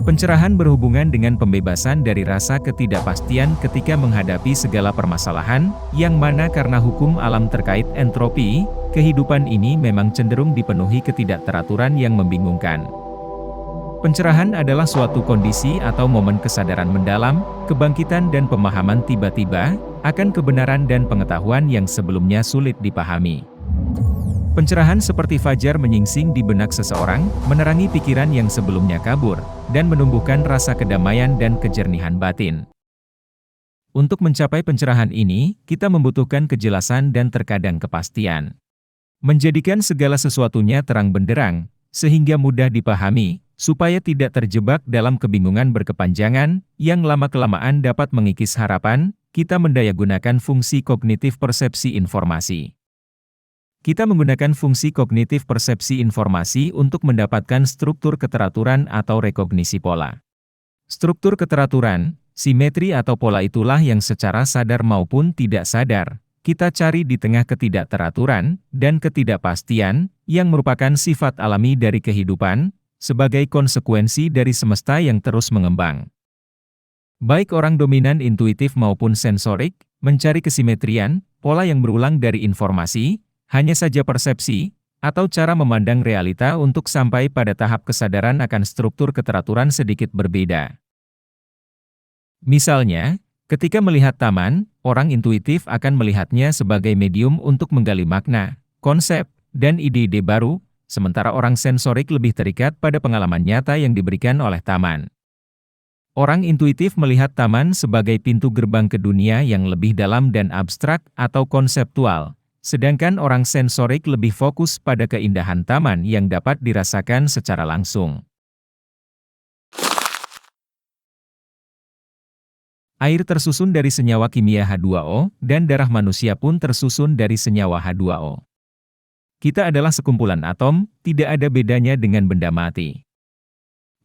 Pencerahan berhubungan dengan pembebasan dari rasa ketidakpastian ketika menghadapi segala permasalahan, yang mana karena hukum alam terkait entropi, kehidupan ini memang cenderung dipenuhi ketidakteraturan yang membingungkan. Pencerahan adalah suatu kondisi atau momen kesadaran mendalam, kebangkitan dan pemahaman tiba-tiba, akan kebenaran dan pengetahuan yang sebelumnya sulit dipahami. Pencerahan seperti fajar menyingsing di benak seseorang, menerangi pikiran yang sebelumnya kabur, dan menumbuhkan rasa kedamaian dan kejernihan batin. Untuk mencapai pencerahan ini, kita membutuhkan kejelasan dan terkadang kepastian. Menjadikan segala sesuatunya terang benderang, sehingga mudah dipahami, supaya tidak terjebak dalam kebingungan berkepanjangan, yang lama-kelamaan dapat mengikis harapan, kita mendayagunakan fungsi kognitif persepsi informasi. Kita menggunakan fungsi kognitif persepsi informasi untuk mendapatkan struktur keteraturan atau rekognisi pola. Struktur keteraturan, simetri atau pola itulah yang secara sadar maupun tidak sadar, kita cari di tengah ketidakteraturan dan ketidakpastian, yang merupakan sifat alami dari kehidupan, sebagai konsekuensi dari semesta yang terus mengembang. Baik orang dominan intuitif maupun sensorik, mencari kesimetrian, pola yang berulang dari informasi, hanya saja persepsi, atau cara memandang realita untuk sampai pada tahap kesadaran akan struktur keteraturan sedikit berbeda. Misalnya, ketika melihat taman, orang intuitif akan melihatnya sebagai medium untuk menggali makna, konsep, dan ide-ide baru, sementara orang sensorik lebih terikat pada pengalaman nyata yang diberikan oleh taman. Orang intuitif melihat taman sebagai pintu gerbang ke dunia yang lebih dalam dan abstrak atau konseptual, sedangkan orang sensorik lebih fokus pada keindahan taman yang dapat dirasakan secara langsung. Air tersusun dari senyawa kimia H2O, dan darah manusia pun tersusun dari senyawa H2O. Kita adalah sekumpulan atom, tidak ada bedanya dengan benda mati.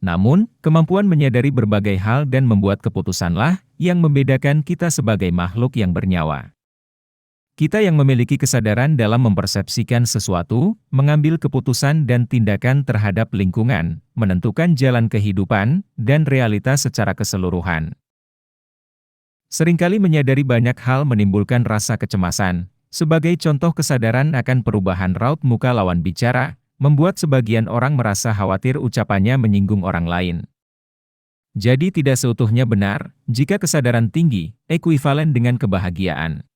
Namun, kemampuan menyadari berbagai hal dan membuat keputusanlah yang membedakan kita sebagai makhluk yang bernyawa. Kita yang memiliki kesadaran dalam mempersepsikan sesuatu, mengambil keputusan dan tindakan terhadap lingkungan, menentukan jalan kehidupan, dan realitas secara keseluruhan. Seringkali menyadari banyak hal menimbulkan rasa kecemasan. Sebagai contoh kesadaran akan perubahan raut muka lawan bicara, membuat sebagian orang merasa khawatir ucapannya menyinggung orang lain. Jadi tidak seutuhnya benar, jika kesadaran tinggi, ekuivalen dengan kebahagiaan.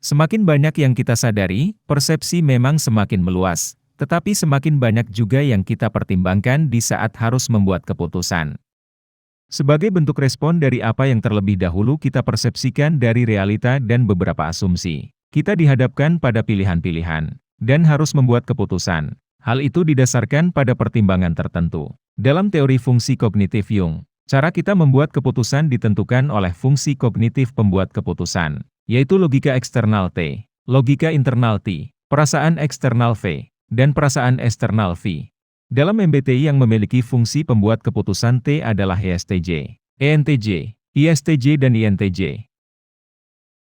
Semakin banyak yang kita sadari, persepsi memang semakin meluas, tetapi semakin banyak juga yang kita pertimbangkan di saat harus membuat keputusan. Sebagai bentuk respon dari apa yang terlebih dahulu kita persepsikan dari realita dan beberapa asumsi, kita dihadapkan pada pilihan-pilihan, dan harus membuat keputusan. Hal itu didasarkan pada pertimbangan tertentu. Dalam teori fungsi kognitif Jung, cara kita membuat keputusan ditentukan oleh fungsi kognitif pembuat keputusan, yaitu logika eksternal T, logika internal T, perasaan eksternal V, dan perasaan eksternal V. Dalam MBTI yang memiliki fungsi pembuat keputusan T adalah ESTJ, ENTJ, ISTJ dan INTJ.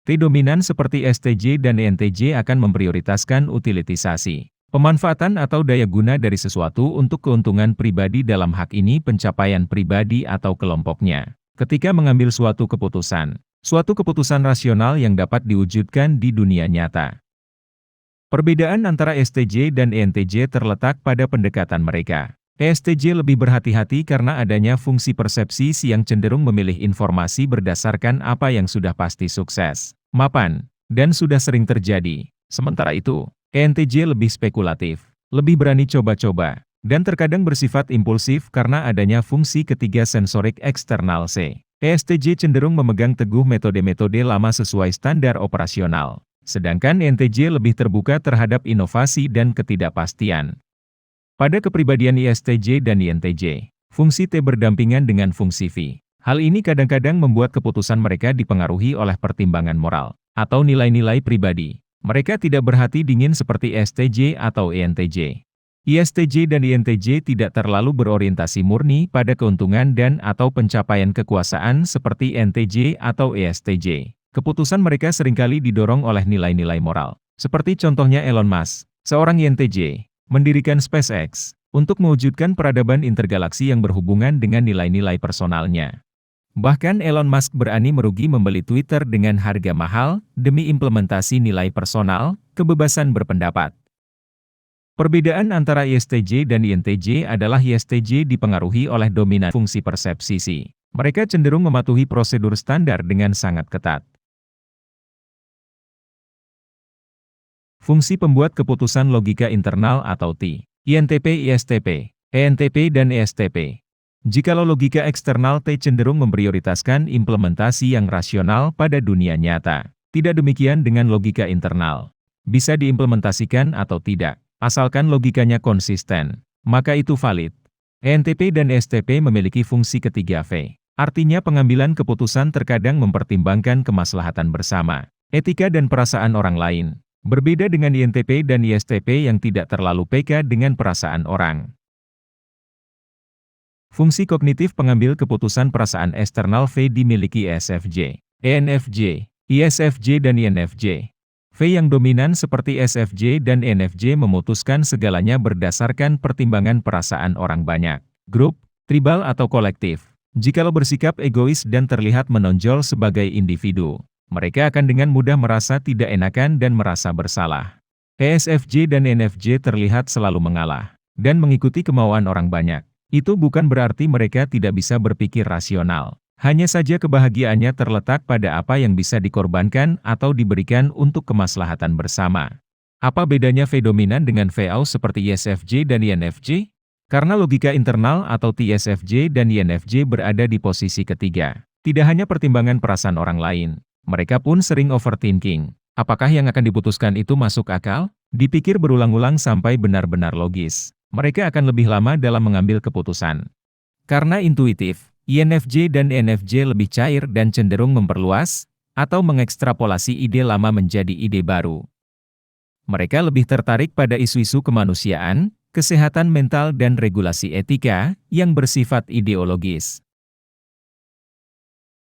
T dominan seperti STJ dan ENTJ akan memprioritaskan utilitisasi, pemanfaatan atau daya guna dari sesuatu untuk keuntungan pribadi, dalam hak ini pencapaian pribadi atau kelompoknya. Ketika mengambil suatu keputusan rasional yang dapat diwujudkan di dunia nyata. Perbedaan antara STJ dan ENTJ terletak pada pendekatan mereka. ESTJ lebih berhati-hati karena adanya fungsi persepsi yang cenderung memilih informasi berdasarkan apa yang sudah pasti sukses, mapan, dan sudah sering terjadi. Sementara itu, ENTJ lebih spekulatif, lebih berani coba-coba, dan terkadang bersifat impulsif karena adanya fungsi ketiga sensorik eksternal C. ESTJ cenderung memegang teguh metode-metode lama sesuai standar operasional. Sedangkan ENTJ lebih terbuka terhadap inovasi dan ketidakpastian. Pada kepribadian ISTJ dan INTJ, fungsi T berdampingan dengan fungsi V. Hal ini kadang-kadang membuat keputusan mereka dipengaruhi oleh pertimbangan moral, atau nilai-nilai pribadi. Mereka tidak berhati dingin seperti STJ atau INTJ. ISTJ dan INTJ tidak terlalu berorientasi murni pada keuntungan dan atau pencapaian kekuasaan seperti INTJ atau ESTJ. Keputusan mereka seringkali didorong oleh nilai-nilai moral. Seperti contohnya Elon Musk, seorang INTJ, mendirikan SpaceX untuk mewujudkan peradaban intergalaksi yang berhubungan dengan nilai-nilai personalnya. Bahkan Elon Musk berani merugi membeli Twitter dengan harga mahal demi implementasi nilai personal, kebebasan berpendapat. Perbedaan antara ISTJ dan INTJ adalah ISTJ dipengaruhi oleh dominan fungsi persepsi. Mereka cenderung mematuhi prosedur standar dengan sangat ketat. Fungsi pembuat keputusan logika internal atau T. INTP, ISTP, ENTP dan ESTP. Jikalau logika eksternal T cenderung memprioritaskan implementasi yang rasional pada dunia nyata. Tidak demikian dengan logika internal. Bisa diimplementasikan atau tidak, asalkan logikanya konsisten, maka itu valid. ENTP dan ESTP memiliki fungsi ketiga V. Artinya pengambilan keputusan terkadang mempertimbangkan kemaslahatan bersama, etika dan perasaan orang lain. Berbeda dengan INTP dan ISTP yang tidak terlalu peka dengan perasaan orang. Fungsi kognitif pengambil keputusan perasaan eksternal V dimiliki ESFJ, ENFJ, ISFJ dan INFJ. V yang dominan seperti ESFJ dan ENFJ memutuskan segalanya berdasarkan pertimbangan perasaan orang banyak, grup, tribal atau kolektif. Jikalau bersikap egois dan terlihat menonjol sebagai individu, mereka akan dengan mudah merasa tidak enakan dan merasa bersalah. ESFJ dan ENFJ terlihat selalu mengalah dan mengikuti kemauan orang banyak. Itu bukan berarti mereka tidak bisa berpikir rasional. Hanya saja kebahagiaannya terletak pada apa yang bisa dikorbankan atau diberikan untuk kemaslahatan bersama. Apa bedanya V dominan dengan VO seperti ISFJ dan INFJ? Karena logika internal atau TSFJ dan INFJ berada di posisi ketiga. Tidak hanya pertimbangan perasaan orang lain, mereka pun sering overthinking. Apakah yang akan diputuskan itu masuk akal? Dipikir berulang-ulang sampai benar-benar logis. Mereka akan lebih lama dalam mengambil keputusan. Karena intuitif, INFJ dan ENFJ lebih cair dan cenderung memperluas atau mengekstrapolasi ide lama menjadi ide baru. Mereka lebih tertarik pada isu-isu kemanusiaan, kesehatan mental dan regulasi etika yang bersifat ideologis.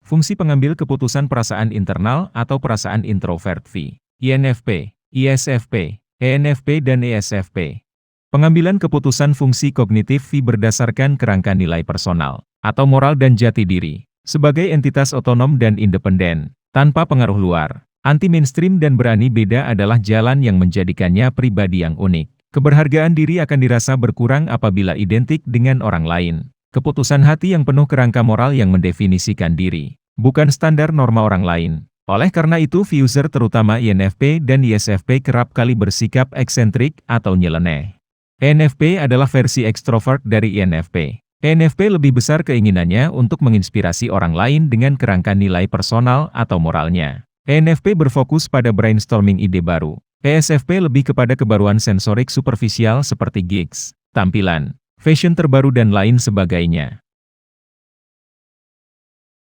Fungsi pengambil keputusan perasaan internal atau perasaan introvert V. INFP, ISFP, ENFP dan ESFP. Pengambilan keputusan fungsi kognitif V berdasarkan kerangka nilai personal atau moral dan jati diri, sebagai entitas otonom dan independen, tanpa pengaruh luar, anti-mainstream dan berani beda adalah jalan yang menjadikannya pribadi yang unik. Keberhargaan diri akan dirasa berkurang apabila identik dengan orang lain. Keputusan hati yang penuh kerangka moral yang mendefinisikan diri, bukan standar norma orang lain. Oleh karena itu V-user terutama INFP dan ISFP kerap kali bersikap eksentrik atau nyeleneh. ENFP adalah versi ekstrovert dari INFP. ENFP lebih besar keinginannya untuk menginspirasi orang lain dengan kerangka nilai personal atau moralnya. ENFP berfokus pada brainstorming ide baru. ESFP lebih kepada kebaruan sensorik superficial seperti gigs, tampilan, fashion terbaru dan lain sebagainya.